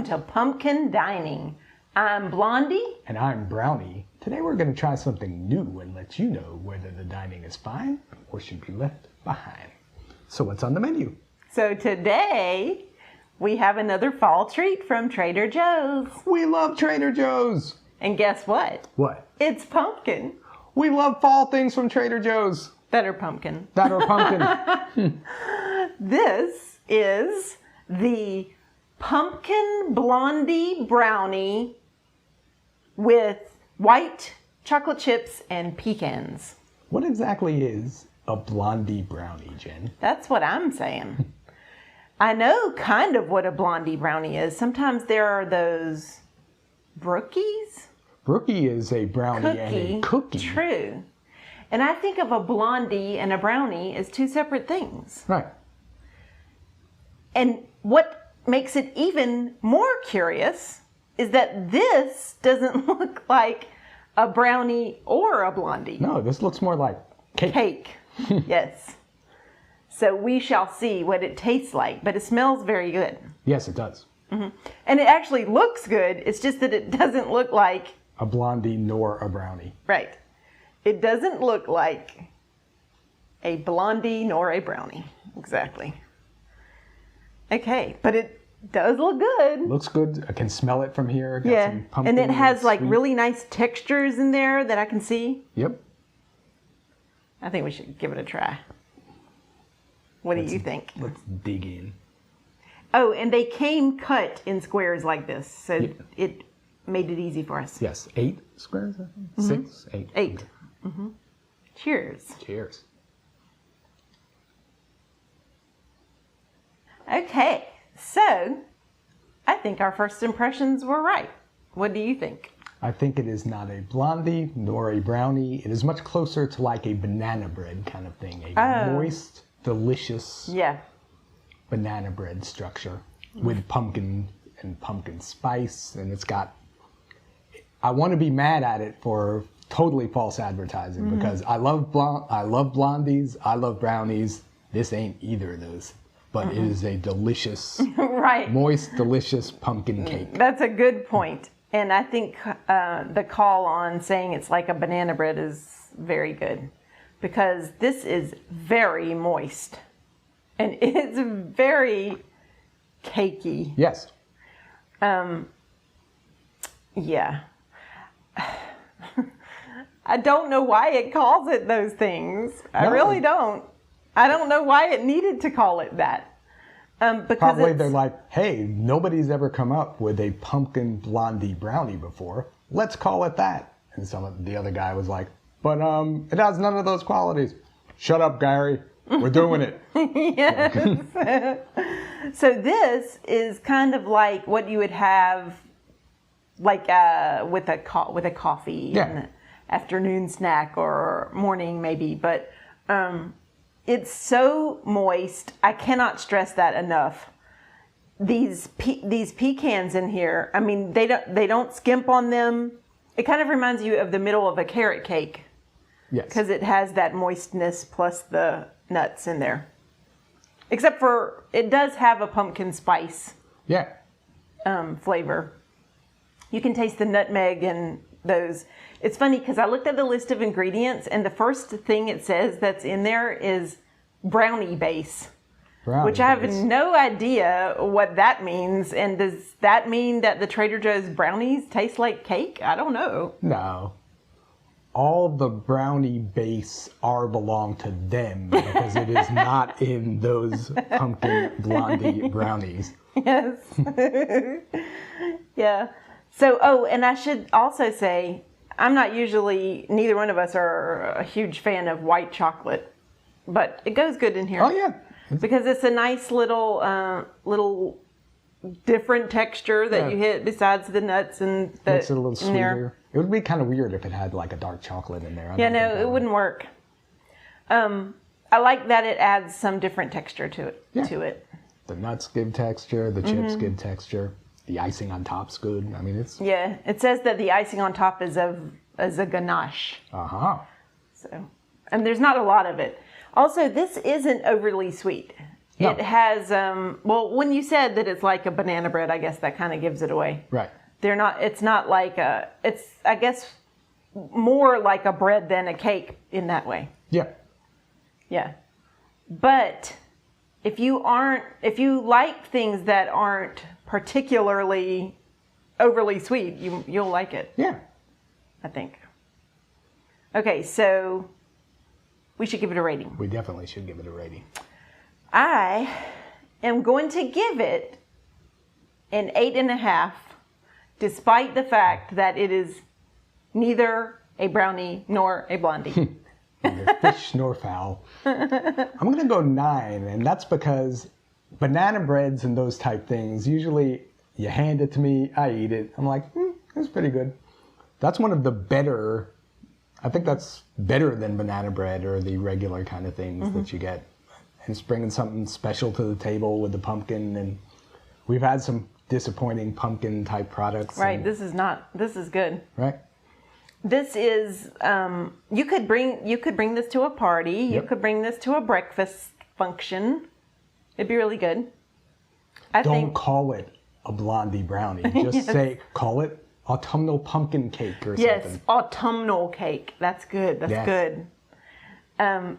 to Pumpkin Dining. I'm Blondie. And I'm Brownie. Today we're going to try something new and let you know whether the dining is fine or should be left behind. So what's on the menu? So today we have another fall treat from Trader Joe's. We love Trader Joe's. And guess what? What? It's pumpkin. We love fall things from Trader Joe's. That are pumpkin. That are pumpkin. This is the Pumpkin Blondie Brownie with white chocolate chips and pecans. What exactly is a blondie brownie, Jen? That's what I'm saying. I know kind of what a blondie brownie is. Sometimes there are those brookies. Brookie is a brownie and a cookie. True. And I think of a blondie and a brownie as two separate things. Right. And what makes it even more curious is that this doesn't look like a brownie or a blondie. No, this looks more like cake. Cake, yes. So we shall see what it tastes like, but it smells very good. Yes, it does. Mm-hmm. And it actually looks good. It's just that it doesn't look like a blondie nor a brownie. Right. It doesn't look like a blondie nor a brownie. Exactly. Okay, but it does look good. Looks good. I can smell it from here. Got yeah, some pumpkin and it has like sweet. really nice textures in there that I can see. Yep. I think we should give it a try. What do you think? Let's dig in. Oh, and they came cut in squares like this, so Yeah. it made it easy for us. Yes, 8 squares, I think. 6, 8. 8. Mm-hmm. Cheers. Cheers. Okay, so I think our first impressions were right. What do you think? I think it is not a blondie nor a brownie. It is much closer to like a banana bread kind of thing. A moist, delicious banana bread structure with pumpkin and pumpkin spice. And it's got, I want to be mad at it for totally false advertising because I love blondies, I love brownies. This ain't either of those. But it is a delicious, right. moist, delicious pumpkin cake. That's a good point. And I think the call on saying it's like a banana bread is very good because this is very moist and it's very cakey. Yes. Yeah. I don't know why it calls it those things. I really don't. I don't know why it needed to call it that. Because probably they're like, hey, nobody's ever come up with a pumpkin blondie brownie before. Let's call it that. And the other guy was like, but it has none of those qualities. Shut up, Gary. We're doing it. Yes. So this is kind of like what you would have like with a coffee in the afternoon snack or morning maybe. But it's so moist. I cannot stress that enough. These pecans in here, I mean, they don't skimp on them. It kind of reminds you of the middle of a carrot cake. Yes. Because it has that moistness plus the nuts in there. Except for, it does have a pumpkin spice flavor. You can taste the nutmeg and those. It's funny because I looked at the list of ingredients and the first thing it says that's in there is brownie base. Which I have no idea what that means. And does that mean that the Trader Joe's brownies taste like cake? I don't know. No. All the brownie base belong to them because it is not in those pumpkin blondie brownies. Yes. Yeah. So, and I should also say, neither one of us are a huge fan of white chocolate, but it goes good in here. Oh, yeah. Because it's a nice little different texture that you hit besides the nuts and the makes it a little sweeter. It would be kind of weird if it had like a dark chocolate in there. Yeah, no, it wouldn't work. I like that it adds some different texture to it. Yeah. The nuts give texture. The chips give texture. The icing on top's good. I mean, it's... Yeah, it says that the icing on top is a ganache. Uh-huh. So, and there's not a lot of it. Also, this isn't overly sweet. No. It has, well, when you said that it's like a banana bread, I guess that kind of gives it away. Right. It's not like it's, I guess, more like a bread than a cake in that way. Yeah. Yeah. But if you like things that aren't particularly overly sweet, you'll like it. Yeah. I think. Okay, so we should give it a rating. We definitely should give it a rating. I am going to give it an 8.5, despite the fact that it is neither a brownie nor a blondie. Neither fish nor fowl. I'm going to go 9, and that's because banana breads and those type things, usually you hand it to me, I eat it. I'm like, that's pretty good. That's one of the better, I think that's better than banana bread or the regular kind of things that you get. And it's bringing something special to the table with the pumpkin, and we've had some disappointing pumpkin type products. Right, this is good. Right. This is, you could bring this to a party. Yep. You could bring this to a breakfast function. It'd be really good. Don't call it a blondie brownie. Just call it autumnal pumpkin cake or something. Yes, autumnal cake. That's good. That's good.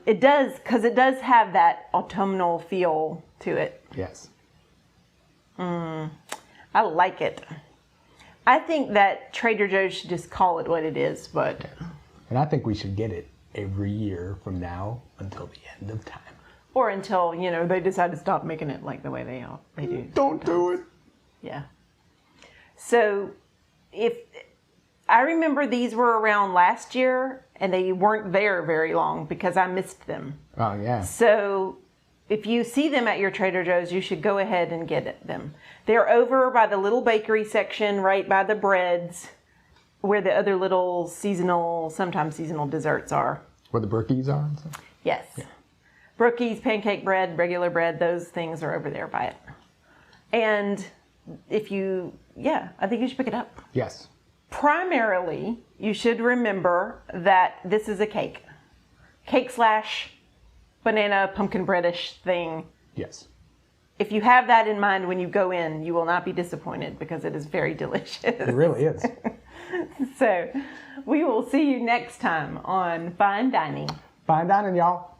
It does have that autumnal feel to it. Yes. I like it. I think that Trader Joe's should just call it what it is, but... And I think we should get it every year from now until the end of time. Or until, they decide to stop making it like the way they do. Don't do it. Yeah. So, I remember these were around last year, and they weren't there very long because I missed them. Oh, yeah. So, if you see them at your Trader Joe's, you should go ahead and get them. They're over by the little bakery section, right by the breads, where the other little sometimes seasonal desserts are. Where the brookies are and stuff? Yes. Yeah. Brookies, pancake bread, regular bread, those things are over there by it. And I think you should pick it up. Yes. Primarily, you should remember that this is a cake. Cake/banana pumpkin breadish thing. Yes. If you have that in mind when you go in, you will not be disappointed because it is very delicious. It really is. So, we will see you next time on Fein Dining. Fein Dining, y'all.